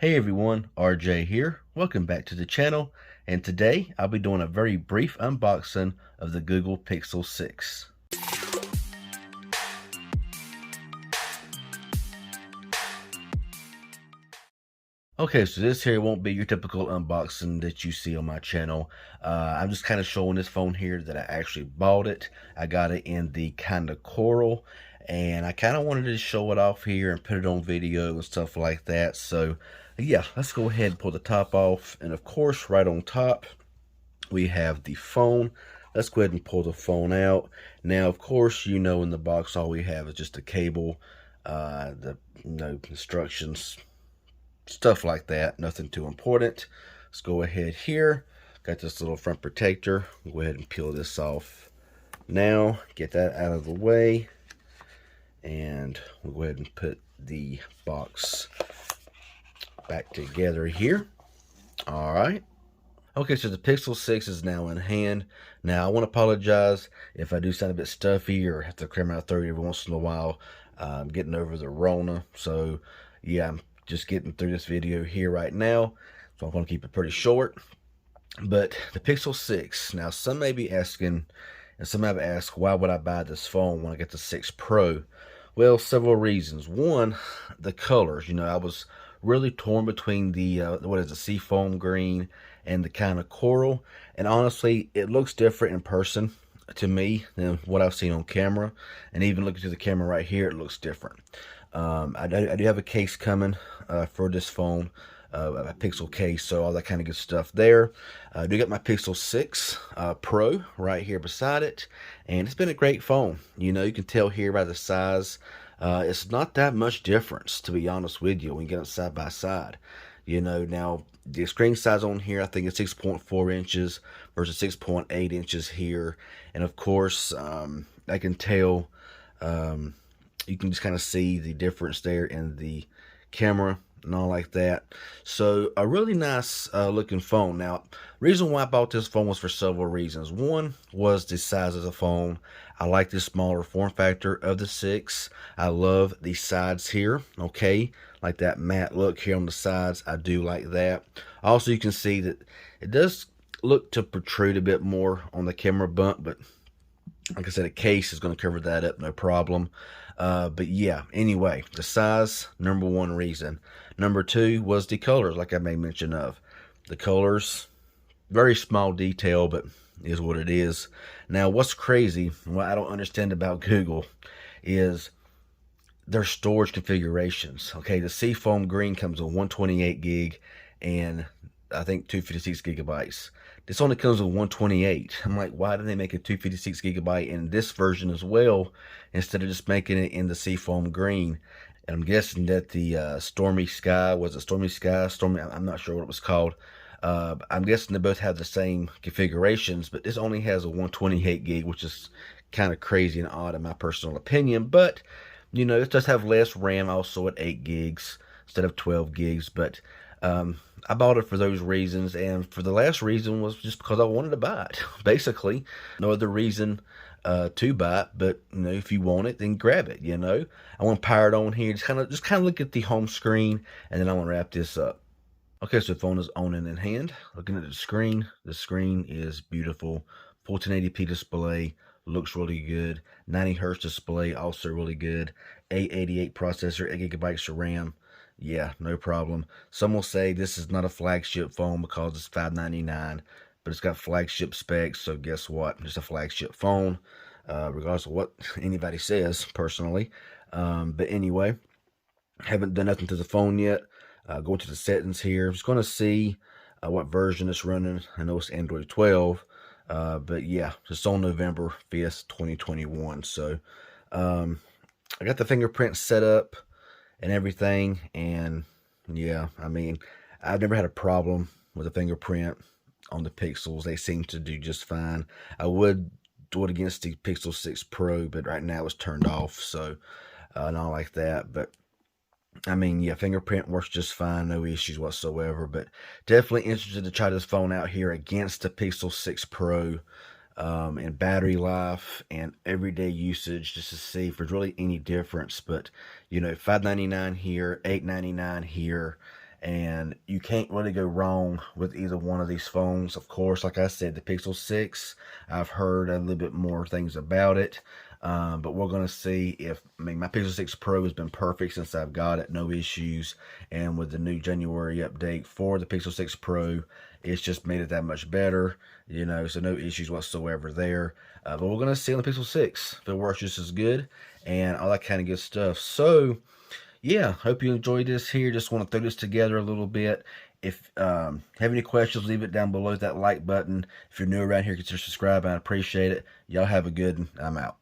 Hey everyone, RJ here. Welcome back to the channel, and today I'll be doing a very brief unboxing of the Google Pixel 6. Okay, so this here won't be your typical unboxing that you see on my channel. I'm just kind of showing this phone here that I actually bought it. I got it in the kind of coral, and I kind of wanted to show it off here and put it on video and stuff like that. So yeah, let's go ahead and pull the top off. And of course, right on top, we have the phone. Let's go ahead and pull the phone out. Now, of course, in the box, all we have is just a cable, the instructions, stuff like that. Nothing too important. Let's go ahead here. Got this little front protector. We'll go ahead and peel this off now. Get that out of the way. And we'll go ahead and put the box back together here. All right. Okay, so the Pixel 6 is now in hand. Now, I want to apologize if I do sound a bit stuffy or have to clear my throat every once in a while. I'm getting over the Rona. So, yeah, I'm just getting through this video here right now. So I'm going to keep it pretty short. But the Pixel 6. Now, some may be asking, and some have asked, why would I buy this phone when I get the 6 Pro? Well, several reasons. One, the colors. I was really torn between the seafoam green and the kind of coral, and honestly it looks different in person to me than what I've seen on camera, and even looking through the camera right here, it looks different. I do have a case coming for this phone, a Pixel case, so all that kind of good stuff there. I do got my Pixel 6 Pro right here beside it, and it's been a great phone. You can tell here by the size, it's not that much difference, to be honest with you, when you get it side by side. Now the screen size on here, I think it's 6.4 inches versus 6.8 inches here, and of course, I can tell, you can just kind of see the difference there in the camera and all like that. So a really nice looking phone. Now, reason why I bought this phone was for several reasons. One was the size of the phone. I like the smaller form factor of the 6. I love the sides here, okay, like that matte look here on the sides. I do like that. Also, you can see that it does look to protrude a bit more on the camera bump, but like I said, a case is going to cover that up, no problem. But yeah, anyway, the size, number one reason. Number two was the colors, like I made mention of. The colors, very small detail, but is what it is. Now, what's crazy, what I don't understand about Google, is their storage configurations. Okay, the Seafoam Green comes with 128 gig and I think 256 gigabytes. This only comes with 128. I'm like, why did they make a 256 gigabyte in this version as well, instead of just making it in the Seafoam Green? And I'm guessing that the Stormy Sky, I'm not sure what it was called. I'm guessing they both have the same configurations, but this only has a 128 gig, which is kind of crazy and odd in my personal opinion. But, it does have less RAM, also at 8 gigs instead of 12 gigs. But I bought it for those reasons, and for the last reason was just because I wanted to buy it. Basically, no other reason to buy it, but if you want it, then grab it. I want to power it on here, just kind of look at the home screen, and then I want to wrap this up. Okay, so the phone is on and in hand. Looking at the screen is beautiful. 1480p display, looks really good. 90 hertz display, also really good. 888 processor, 8 gigabytes of RAM. Yeah, no problem. Some will say this is not a flagship phone because it's $599, but it's got flagship specs, so guess what? It's a flagship phone, regardless of what anybody says, personally. But anyway, haven't done nothing to the phone yet. Going to the settings here. I'm just going to see what version it's running. I know it's Android 12, but yeah, it's on November 5th, 2021. So I got the fingerprint set up and everything, and yeah, I mean, I've never had a problem with the fingerprint on the Pixels. They seem to do just fine. I would do it against the Pixel 6 Pro, but right now it's turned off, so not like that. But I mean, yeah, fingerprint works just fine, no issues whatsoever. But definitely interested to try this phone out here against the Pixel 6 Pro, and battery life and everyday usage, just to see if there's really any difference. But $599 here, $899 here, and you can't really go wrong with either one of these phones. Of course, like I said, the Pixel 6, I've heard a little bit more things about it, but we're going to see if, I mean, my Pixel 6 Pro has been perfect since I've got it, no issues, and with the new January update for the Pixel 6 Pro, it's just made it that much better, you know, so no issues whatsoever there. But we're going to see on the Pixel 6 if it works just as good and all that kind of good stuff. So, yeah, hope you enjoyed this here. Just want to throw this together a little bit. If have any questions, leave it down below that like button. If you're new around here, consider subscribing. I appreciate it. Y'all have a good one. I'm out.